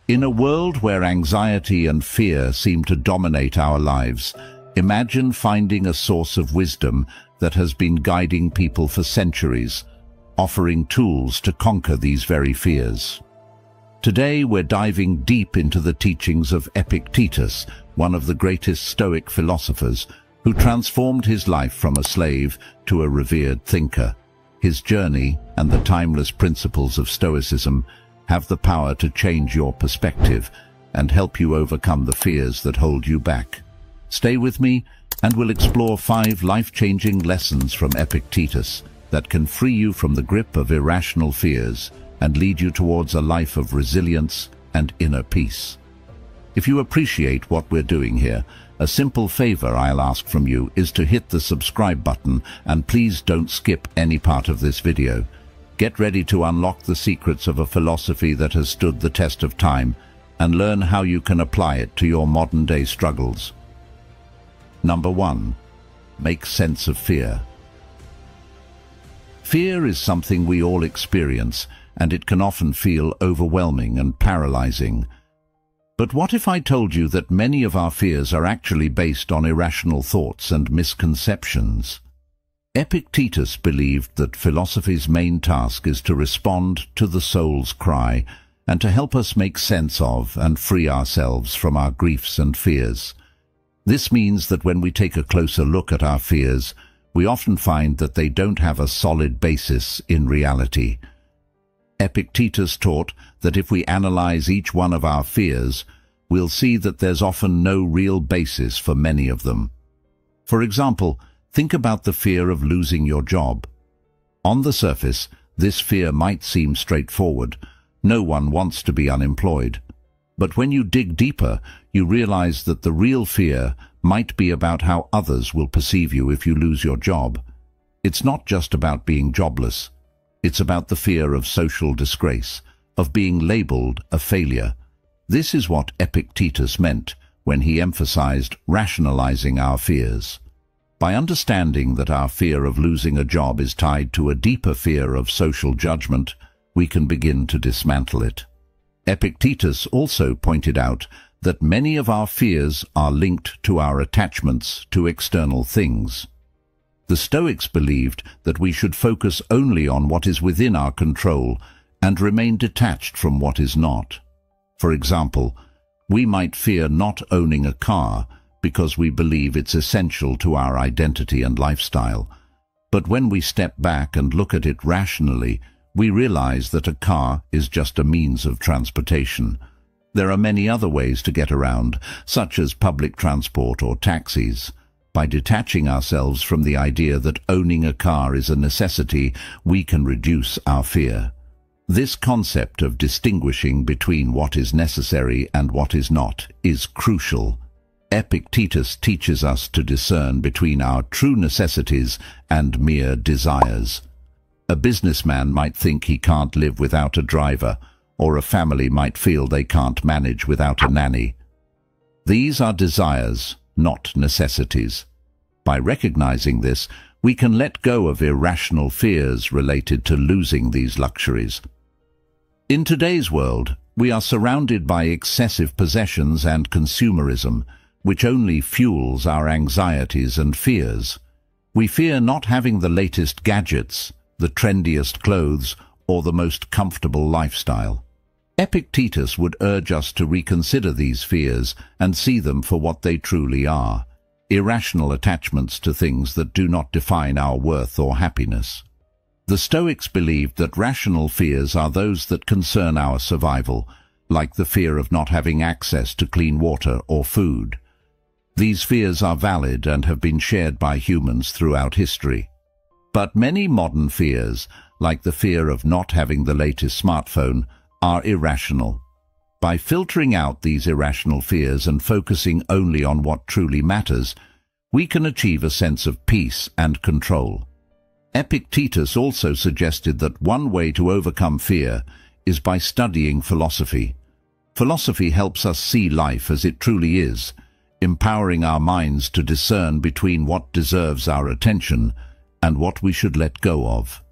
In a world where anxiety and fear seem to dominate our lives, imagine finding a source of wisdom that has been guiding people for centuries, offering tools to conquer these very fears. Today we're diving deep into the teachings of Epictetus, one of the greatest Stoic philosophers, who transformed his life from a slave to a revered thinker. His journey and the timeless principles of Stoicism have the power to change your perspective and help you overcome the fears that hold you back. Stay with me and we'll explore 5 life-changing lessons from Epictetus that can free you from the grip of irrational fears and lead you towards a life of resilience and inner peace. If you appreciate what we're doing here, a simple favor I'll ask from you is to hit the subscribe button, and please don't skip any part of this video. Get ready to unlock the secrets of a philosophy that has stood the test of time and learn how you can apply it to your modern-day struggles. Number 1. Make sense of fear. Fear is something we all experience, and it can often feel overwhelming and paralyzing. But what if I told you that many of our fears are actually based on irrational thoughts and misconceptions? Epictetus believed that philosophy's main task is to respond to the soul's cry and to help us make sense of and free ourselves from our griefs and fears. This means that when we take a closer look at our fears, we often find that they don't have a solid basis in reality. Epictetus taught that if we analyze each one of our fears, we'll see that there's often no real basis for many of them. For example, think about the fear of losing your job. On the surface, this fear might seem straightforward. No one wants to be unemployed. But when you dig deeper, you realize that the real fear might be about how others will perceive you if you lose your job. It's not just about being jobless. It's about the fear of social disgrace, of being labeled a failure. This is what Epictetus meant when he emphasized rationalizing our fears. By understanding that our fear of losing a job is tied to a deeper fear of social judgment, we can begin to dismantle it. Epictetus also pointed out that many of our fears are linked to our attachments to external things. The Stoics believed that we should focus only on what is within our control and remain detached from what is not. For example, we might fear not owning a car because we believe it's essential to our identity and lifestyle. But when we step back and look at it rationally, we realize that a car is just a means of transportation. There are many other ways to get around, such as public transport or taxis. By detaching ourselves from the idea that owning a car is a necessity, we can reduce our fear. This concept of distinguishing between what is necessary and what is not is crucial. Epictetus teaches us to discern between our true necessities and mere desires. A businessman might think he can't live without a driver, or a family might feel they can't manage without a nanny. These are desires, not necessities. By recognizing this, we can let go of irrational fears related to losing these luxuries. In today's world, we are surrounded by excessive possessions and consumerism, which only fuels our anxieties and fears. We fear not having the latest gadgets, the trendiest clothes, or the most comfortable lifestyle. Epictetus would urge us to reconsider these fears and see them for what they truly are: irrational attachments to things that do not define our worth or happiness. The Stoics believed that rational fears are those that concern our survival, like the fear of not having access to clean water or food. These fears are valid and have been shared by humans throughout history. But many modern fears, like the fear of not having the latest smartphone, are irrational. By filtering out these irrational fears and focusing only on what truly matters, we can achieve a sense of peace and control. Epictetus also suggested that one way to overcome fear is by studying philosophy. Philosophy helps us see life as it truly is, empowering our minds to discern between what deserves our attention and what we should let go of.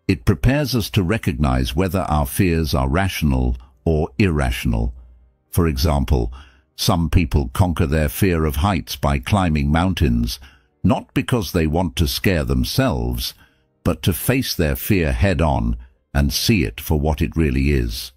It prepares us to recognize whether our fears are rational or irrational, For example, some people conquer their fear of heights by climbing mountains, not because they want to scare themselves, but to face their fear head-on and see it for what it really is.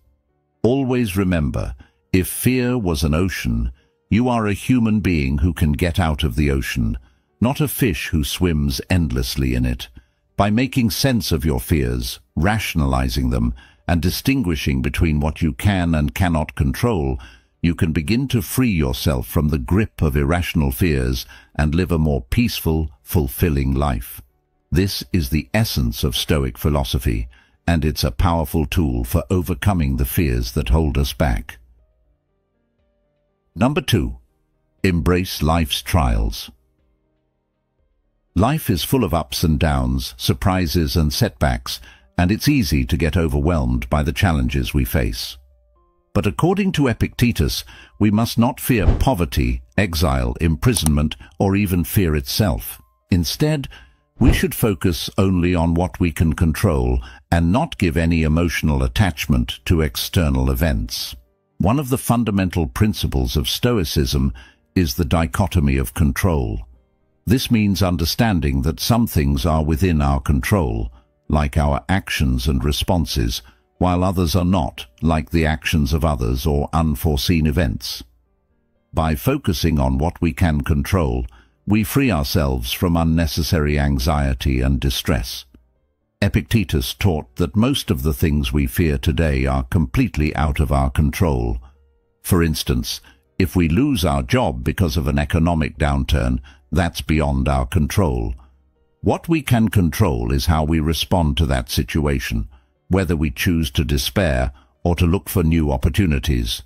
Always remember, if fear was an ocean, you are a human being who can get out of the ocean, not a fish who swims endlessly in it. By making sense of your fears, rationalizing them, and distinguishing between what you can and cannot control, you can begin to free yourself from the grip of irrational fears and live a more peaceful, fulfilling life. This is the essence of Stoic philosophy, and it's a powerful tool for overcoming the fears that hold us back. Number 2. Embrace life's trials. Life is full of ups and downs, surprises and setbacks, and it's easy to get overwhelmed by the challenges we face. But according to Epictetus, we must not fear poverty, exile, imprisonment, or even fear itself. Instead, we should focus only on what we can control and not give any emotional attachment to external events. One of the fundamental principles of Stoicism is the dichotomy of control. This means understanding that some things are within our control, like our actions and responses, while others are not, like the actions of others or unforeseen events. By focusing on what we can control, we free ourselves from unnecessary anxiety and distress. Epictetus taught that most of the things we fear today are completely out of our control. For instance, if we lose our job because of an economic downturn, that's beyond our control. What we can control is how we respond to that situation, whether we choose to despair or to look for new opportunities.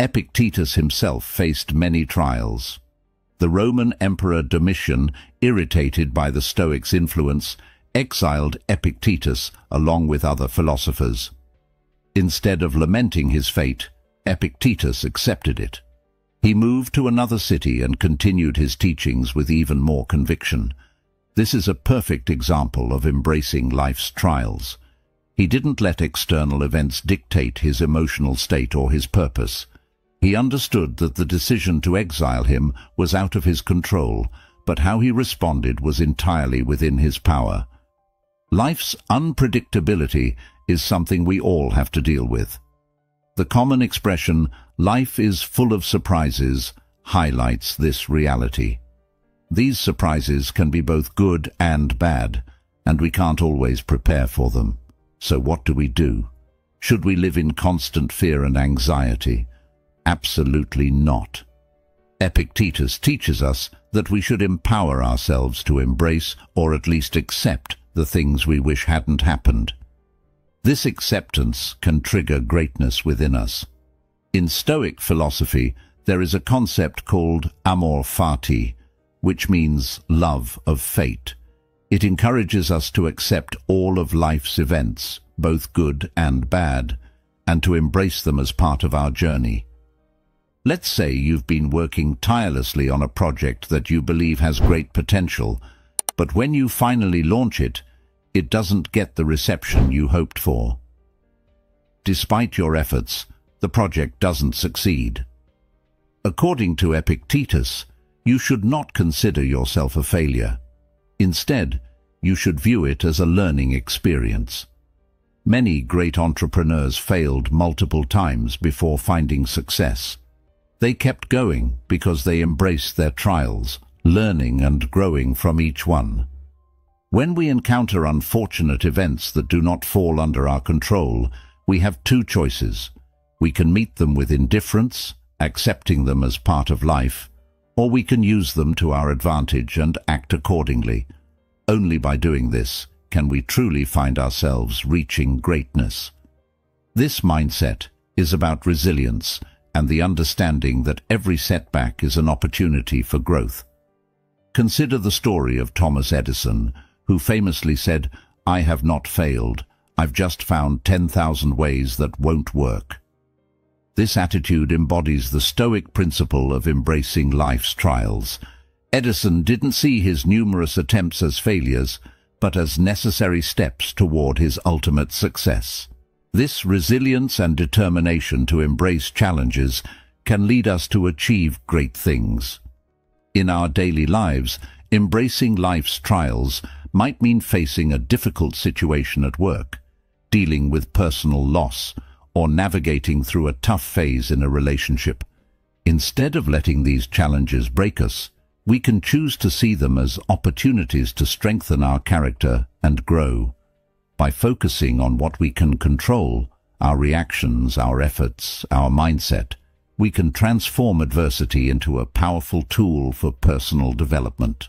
Epictetus himself faced many trials. The Roman Emperor Domitian, irritated by the Stoics' influence, exiled Epictetus along with other philosophers. Instead of lamenting his fate, Epictetus accepted it. He moved to another city and continued his teachings with even more conviction. This is a perfect example of embracing life's trials. He didn't let external events dictate his emotional state or his purpose. He understood that the decision to exile him was out of his control, but how he responded was entirely within his power. Life's unpredictability is something we all have to deal with. The common expression, "life is full of surprises," highlights this reality. These surprises can be both good and bad, and we can't always prepare for them. So what do we do? Should we live in constant fear and anxiety? Absolutely not. Epictetus teaches us that we should empower ourselves to embrace or at least accept the things we wish hadn't happened. This acceptance can trigger greatness within us. In Stoic philosophy, there is a concept called amor fati, which means love of fate. It encourages us to accept all of life's events, both good and bad, and to embrace them as part of our journey. Let's say you've been working tirelessly on a project that you believe has great potential, but when you finally launch it, it doesn't get the reception you hoped for. Despite your efforts, the project doesn't succeed. According to Epictetus, you should not consider yourself a failure. Instead, you should view it as a learning experience. Many great entrepreneurs failed multiple times before finding success. They kept going because they embraced their trials, learning and growing from each one. When we encounter unfortunate events that do not fall under our control, we have two choices. We can meet them with indifference, accepting them as part of life, or we can use them to our advantage and act accordingly. Only by doing this can we truly find ourselves reaching greatness. This mindset is about resilience and the understanding that every setback is an opportunity for growth. Consider the story of Thomas Edison, who famously said, "I have not failed. I've just found 10,000 ways that won't work." This attitude embodies the Stoic principle of embracing life's trials. Edison didn't see his numerous attempts as failures, but as necessary steps toward his ultimate success. This resilience and determination to embrace challenges can lead us to achieve great things. In our daily lives, embracing life's trials might mean facing a difficult situation at work, dealing with personal loss, or navigating through a tough phase in a relationship. Instead of letting these challenges break us, we can choose to see them as opportunities to strengthen our character and grow. By focusing on what we can control, our reactions, our efforts, our mindset, we can transform adversity into a powerful tool for personal development.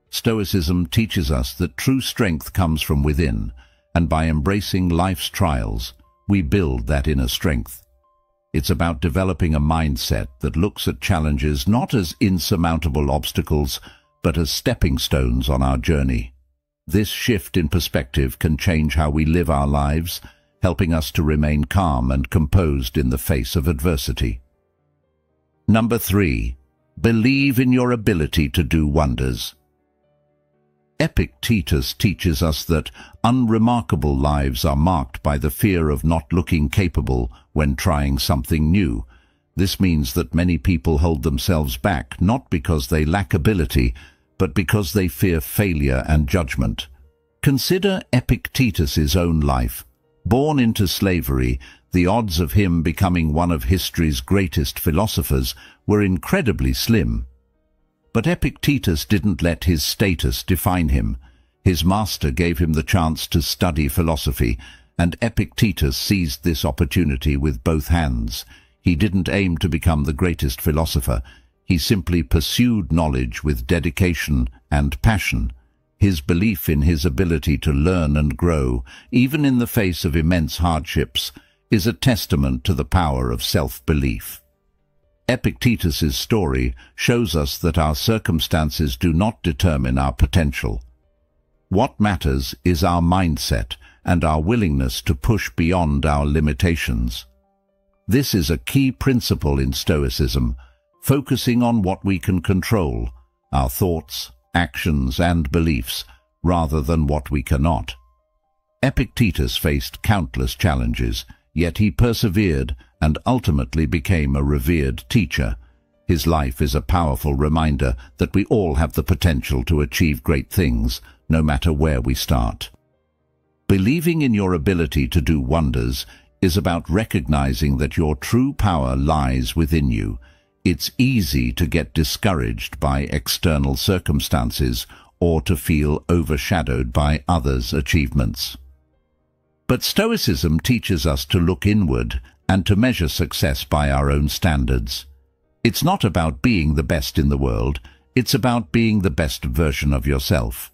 Stoicism teaches us that true strength comes from within, and by embracing life's trials, we build that inner strength. It's about developing a mindset that looks at challenges not as insurmountable obstacles, but as stepping stones on our journey. This shift in perspective can change how we live our lives, helping us to remain calm and composed in the face of adversity. Number 3. Believe in your ability to do wonders. Epictetus teaches us that unremarkable lives are marked by the fear of not looking capable when trying something new. This means that many people hold themselves back not because they lack ability, but because they fear failure and judgment. Consider Epictetus's own life. Born into slavery, the odds of him becoming one of history's greatest philosophers were incredibly slim. But Epictetus didn't let his status define him. His master gave him the chance to study philosophy, and Epictetus seized this opportunity with both hands. He didn't aim to become the greatest philosopher. He simply pursued knowledge with dedication and passion. His belief in his ability to learn and grow, even in the face of immense hardships, is a testament to the power of self-belief. Epictetus's story shows us that our circumstances do not determine our potential. What matters is our mindset and our willingness to push beyond our limitations. This is a key principle in Stoicism, focusing on what we can control, our thoughts, actions, and beliefs, rather than what we cannot. Epictetus faced countless challenges, yet he persevered and ultimately became a revered teacher. His life is a powerful reminder that we all have the potential to achieve great things, no matter where we start. Believing in your ability to do wonders is about recognizing that your true power lies within you. It's easy to get discouraged by external circumstances or to feel overshadowed by others' achievements. But Stoicism teaches us to look inward and to measure success by our own standards. It's not about being the best in the world, it's about being the best version of yourself.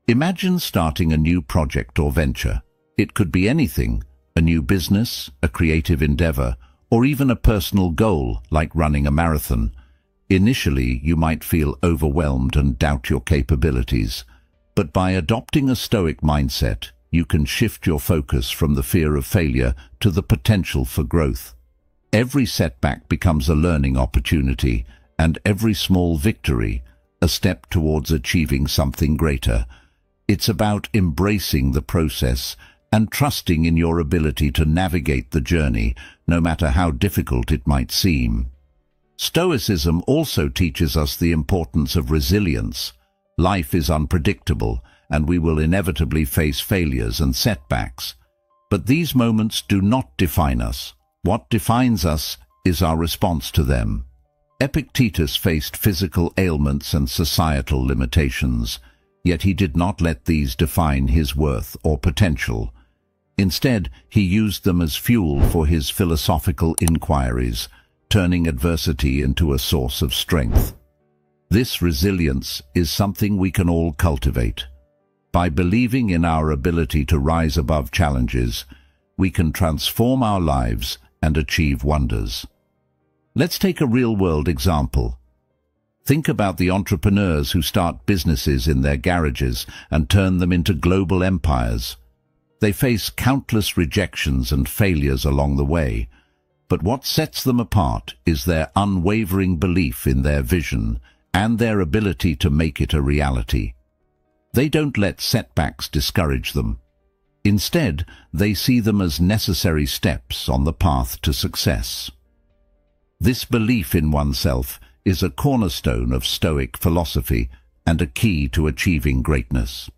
Imagine starting a new project or venture. It could be anything, a new business, a creative endeavor, or even a personal goal like running a marathon. Initially, you might feel overwhelmed and doubt your capabilities, but by adopting a Stoic mindset, you can shift your focus from the fear of failure to the potential for growth. Every setback becomes a learning opportunity, and every small victory, a step towards achieving something greater. It's about embracing the process and trusting in your ability to navigate the journey, no matter how difficult it might seem. Stoicism also teaches us the importance of resilience. Life is unpredictable, and we will inevitably face failures and setbacks. But these moments do not define us. What defines us is our response to them. Epictetus faced physical ailments and societal limitations, yet he did not let these define his worth or potential. Instead, he used them as fuel for his philosophical inquiries, turning adversity into a source of strength. This resilience is something we can all cultivate. By believing in our ability to rise above challenges, we can transform our lives and achieve wonders. Let's take a real-world example. Think about the entrepreneurs who start businesses in their garages and turn them into global empires. They face countless rejections and failures along the way, but what sets them apart is their unwavering belief in their vision and their ability to make it a reality. They don't let setbacks discourage them. Instead, they see them as necessary steps on the path to success. This belief in oneself is a cornerstone of Stoic philosophy and a key to achieving greatness.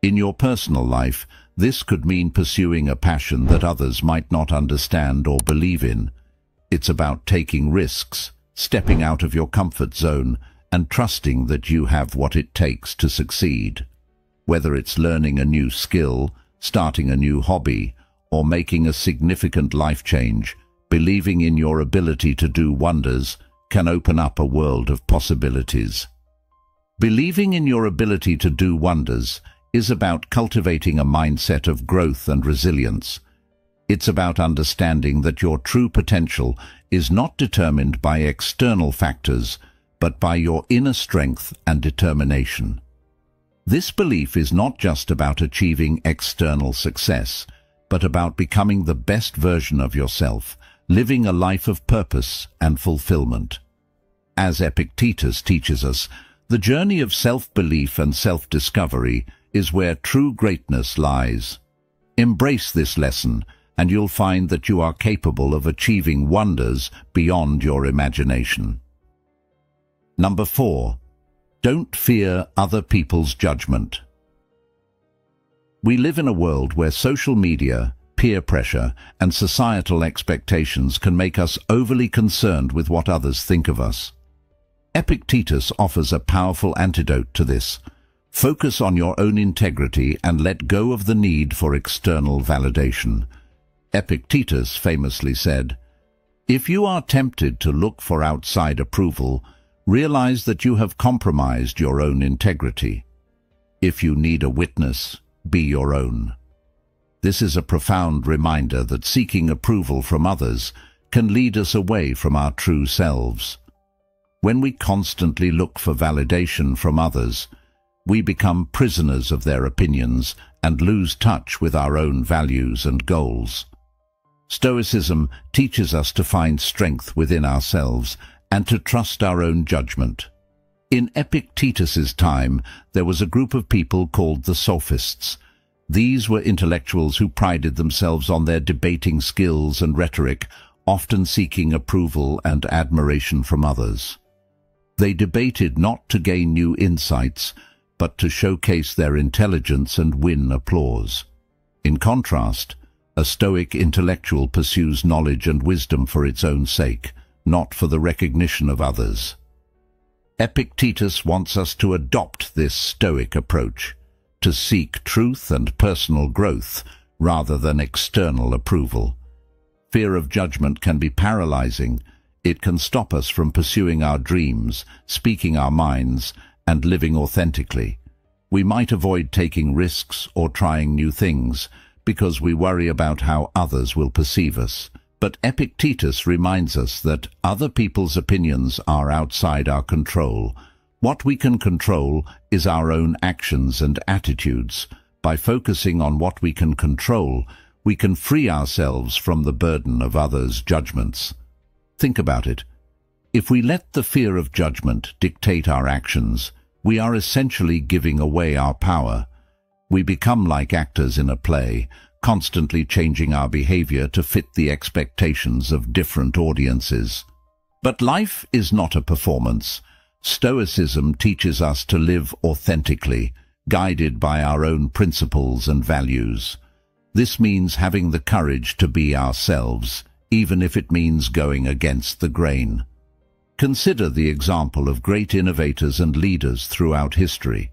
In your personal life, this could mean pursuing a passion that others might not understand or believe in. It's about taking risks, stepping out of your comfort zone, and trusting that you have what it takes to succeed. Whether it's learning a new skill, starting a new hobby, or making a significant life change, believing in your ability to do wonders can open up a world of possibilities. Believing in your ability to do wonders is about cultivating a mindset of growth and resilience. It's about understanding that your true potential is not determined by external factors, but by your inner strength and determination. This belief is not just about achieving external success, but about becoming the best version of yourself, living a life of purpose and fulfillment. As Epictetus teaches us, the journey of self-belief and self-discovery is where true greatness lies. Embrace this lesson, and you'll find that you are capable of achieving wonders beyond your imagination. Number 4. Don't fear other people's judgment. We live in a world where social media, peer pressure, and societal expectations can make us overly concerned with what others think of us. Epictetus offers a powerful antidote to this. Focus on your own integrity and let go of the need for external validation. Epictetus famously said, "If you are tempted to look for outside approval, realize that you have compromised your own integrity. If you need a witness, be your own." This is a profound reminder that seeking approval from others can lead us away from our true selves. When we constantly look for validation from others, we become prisoners of their opinions and lose touch with our own values and goals. Stoicism teaches us to find strength within ourselves and to trust our own judgment. In Epictetus's time, there was a group of people called the Sophists. These were intellectuals who prided themselves on their debating skills and rhetoric, often seeking approval and admiration from others. They debated not to gain new insights, but to showcase their intelligence and win applause. In contrast, a Stoic intellectual pursues knowledge and wisdom for its own sake, not for the recognition of others. Epictetus wants us to adopt this Stoic approach, to seek truth and personal growth rather than external approval. Fear of judgment can be paralyzing. It can stop us from pursuing our dreams, speaking our minds, and living authentically. We might avoid taking risks or trying new things because we worry about how others will perceive us. But Epictetus reminds us that other people's opinions are outside our control. What we can control is our own actions and attitudes. By focusing on what we can control, we can free ourselves from the burden of others' judgments. Think about it. If we let the fear of judgment dictate our actions, we are essentially giving away our power. We become like actors in a play, constantly changing our behavior to fit the expectations of different audiences. But life is not a performance. Stoicism teaches us to live authentically, guided by our own principles and values. This means having the courage to be ourselves, even if it means going against the grain. Consider the example of great innovators and leaders throughout history.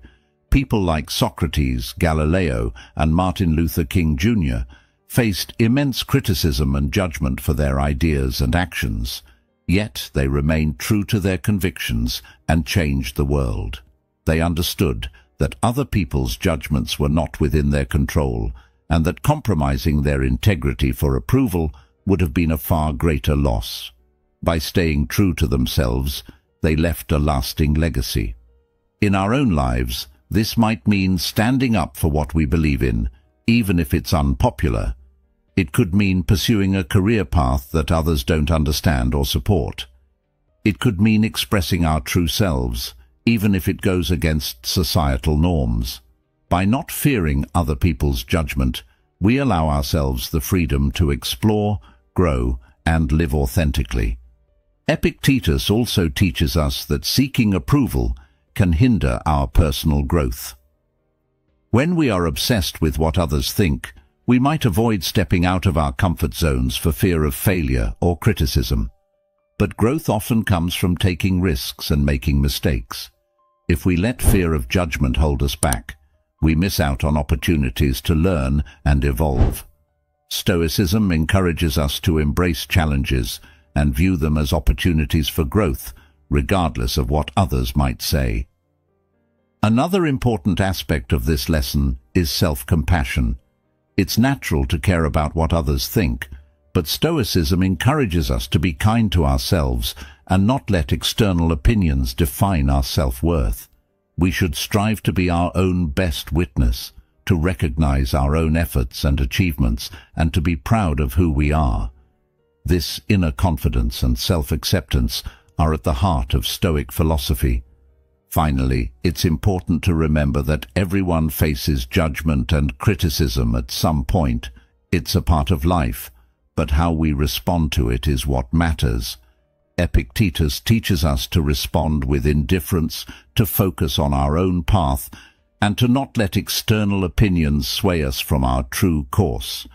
People like Socrates, Galileo, and Martin Luther King Jr. faced immense criticism and judgment for their ideas and actions. Yet they remained true to their convictions and changed the world. They understood that other people's judgments were not within their control, and that compromising their integrity for approval would have been a far greater loss. By staying true to themselves, they left a lasting legacy. In our own lives, this might mean standing up for what we believe in, even if it's unpopular. It could mean pursuing a career path that others don't understand or support. It could mean expressing our true selves, even if it goes against societal norms. By not fearing other people's judgment, we allow ourselves the freedom to explore, grow, and live authentically. Epictetus also teaches us that seeking approval can hinder our personal growth. When we are obsessed with what others think, we might avoid stepping out of our comfort zones for fear of failure or criticism. But growth often comes from taking risks and making mistakes. If we let fear of judgment hold us back, we miss out on opportunities to learn and evolve. Stoicism encourages us to embrace challenges and view them as opportunities for growth, regardless of what others might say. Another important aspect of this lesson is self-compassion. It's natural to care about what others think, but Stoicism encourages us to be kind to ourselves and not let external opinions define our self-worth. We should strive to be our own best witness, to recognize our own efforts and achievements, and to be proud of who we are. This inner confidence and self-acceptance are at the heart of Stoic philosophy. Finally, it's important to remember that everyone faces judgment and criticism at some point. It's a part of life, but how we respond to it is what matters. Epictetus teaches us to respond with indifference, to focus on our own path, and to not let external opinions sway us from our true course.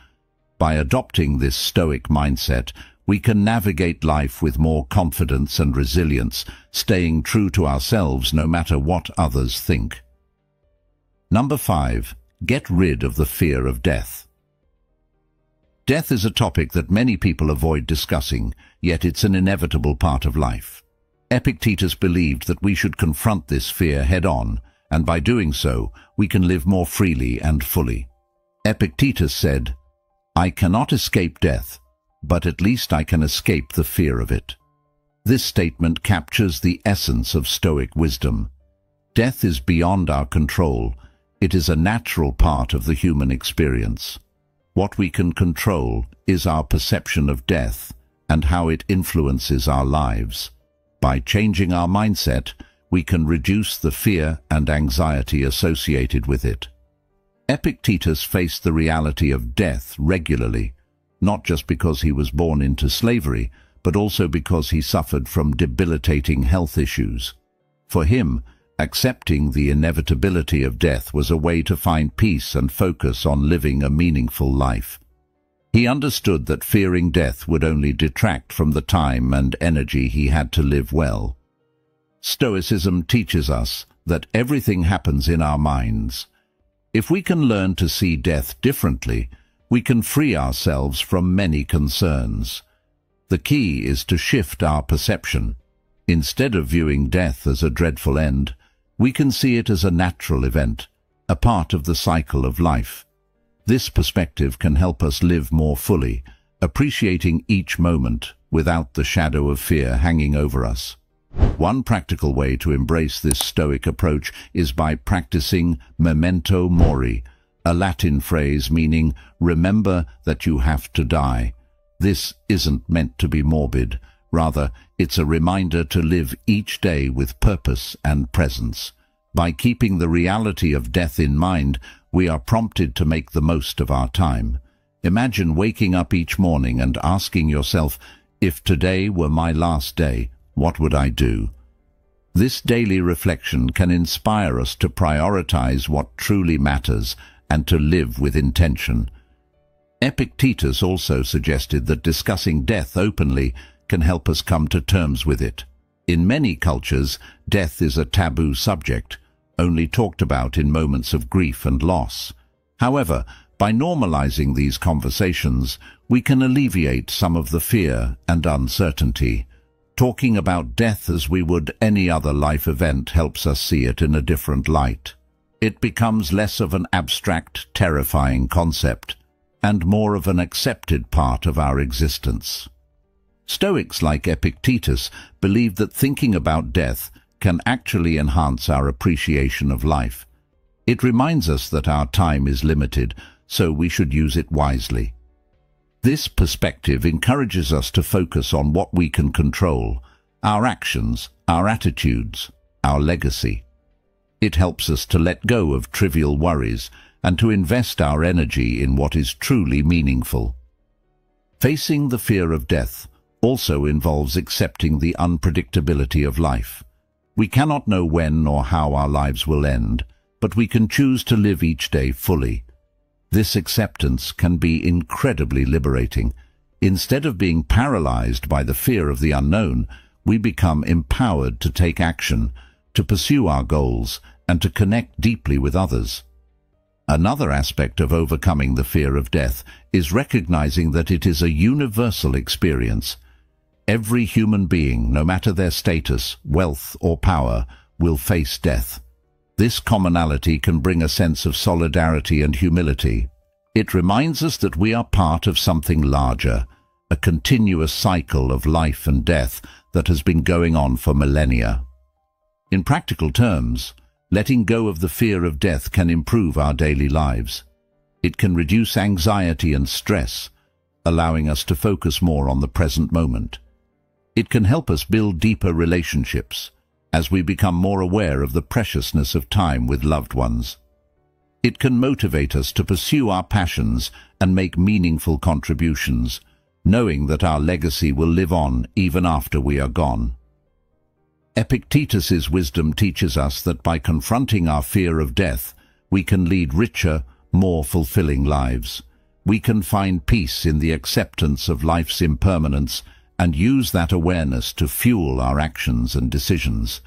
By adopting this Stoic mindset, we can navigate life with more confidence and resilience, staying true to ourselves no matter what others think. Number 5. Get rid of the fear of death. Death is a topic that many people avoid discussing, yet it's an inevitable part of life. Epictetus believed that we should confront this fear head-on, and by doing so, we can live more freely and fully. Epictetus said, "I cannot escape death, but at least I can escape the fear of it." This statement captures the essence of Stoic wisdom. Death is beyond our control. It is a natural part of the human experience. What we can control is our perception of death and how it influences our lives. By changing our mindset, we can reduce the fear and anxiety associated with it. Epictetus faced the reality of death regularly, not just because he was born into slavery, but also because he suffered from debilitating health issues. For him, accepting the inevitability of death was a way to find peace and focus on living a meaningful life. He understood that fearing death would only detract from the time and energy he had to live well. Stoicism teaches us that everything happens in our minds. If we can learn to see death differently, we can free ourselves from many concerns. The key is to shift our perception. Instead of viewing death as a dreadful end, we can see it as a natural event, a part of the cycle of life. This perspective can help us live more fully, appreciating each moment without the shadow of fear hanging over us. One practical way to embrace this Stoic approach is by practicing memento mori, a Latin phrase meaning remember that you have to die. This isn't meant to be morbid. Rather, it's a reminder to live each day with purpose and presence. By keeping the reality of death in mind, we are prompted to make the most of our time. Imagine waking up each morning and asking yourself, if today were my last day, what would I do? This daily reflection can inspire us to prioritize what truly matters and to live with intention. Epictetus also suggested that discussing death openly can help us come to terms with it. In many cultures, death is a taboo subject, only talked about in moments of grief and loss. However, by normalizing these conversations, we can alleviate some of the fear and uncertainty. Talking about death as we would any other life event helps us see it in a different light. It becomes less of an abstract, terrifying concept, and more of an accepted part of our existence. Stoics like Epictetus believed that thinking about death can actually enhance our appreciation of life. It reminds us that our time is limited, so we should use it wisely. This perspective encourages us to focus on what we can control, our actions, our attitudes, our legacy. It helps us to let go of trivial worries and to invest our energy in what is truly meaningful. Facing the fear of death also involves accepting the unpredictability of life. We cannot know when or how our lives will end, but we can choose to live each day fully. This acceptance can be incredibly liberating. Instead of being paralyzed by the fear of the unknown, we become empowered to take action, to pursue our goals, and to connect deeply with others. Another aspect of overcoming the fear of death is recognizing that it is a universal experience. Every human being, no matter their status, wealth, or power, will face death. This commonality can bring a sense of solidarity and humility. It reminds us that we are part of something larger, a continuous cycle of life and death that has been going on for millennia. In practical terms, letting go of the fear of death can improve our daily lives. It can reduce anxiety and stress, allowing us to focus more on the present moment. It can help us build deeper relationships, as we become more aware of the preciousness of time with loved ones. It can motivate us to pursue our passions and make meaningful contributions, knowing that our legacy will live on even after we are gone. Epictetus's wisdom teaches us that by confronting our fear of death, we can lead richer, more fulfilling lives. We can find peace in the acceptance of life's impermanence and use that awareness to fuel our actions and decisions.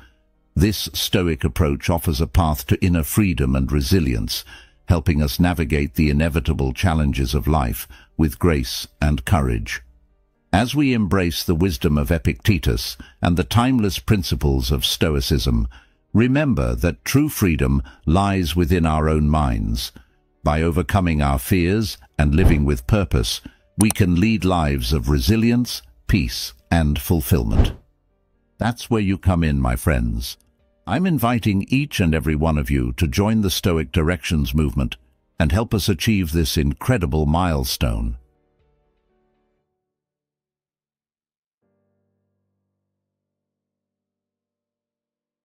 This Stoic approach offers a path to inner freedom and resilience, helping us navigate the inevitable challenges of life with grace and courage. As we embrace the wisdom of Epictetus and the timeless principles of Stoicism, remember that true freedom lies within our own minds. By overcoming our fears and living with purpose, we can lead lives of resilience, peace, and fulfillment. That's where you come in, my friends. I'm inviting each and every one of you to join the Stoic Directions movement and help us achieve this incredible milestone.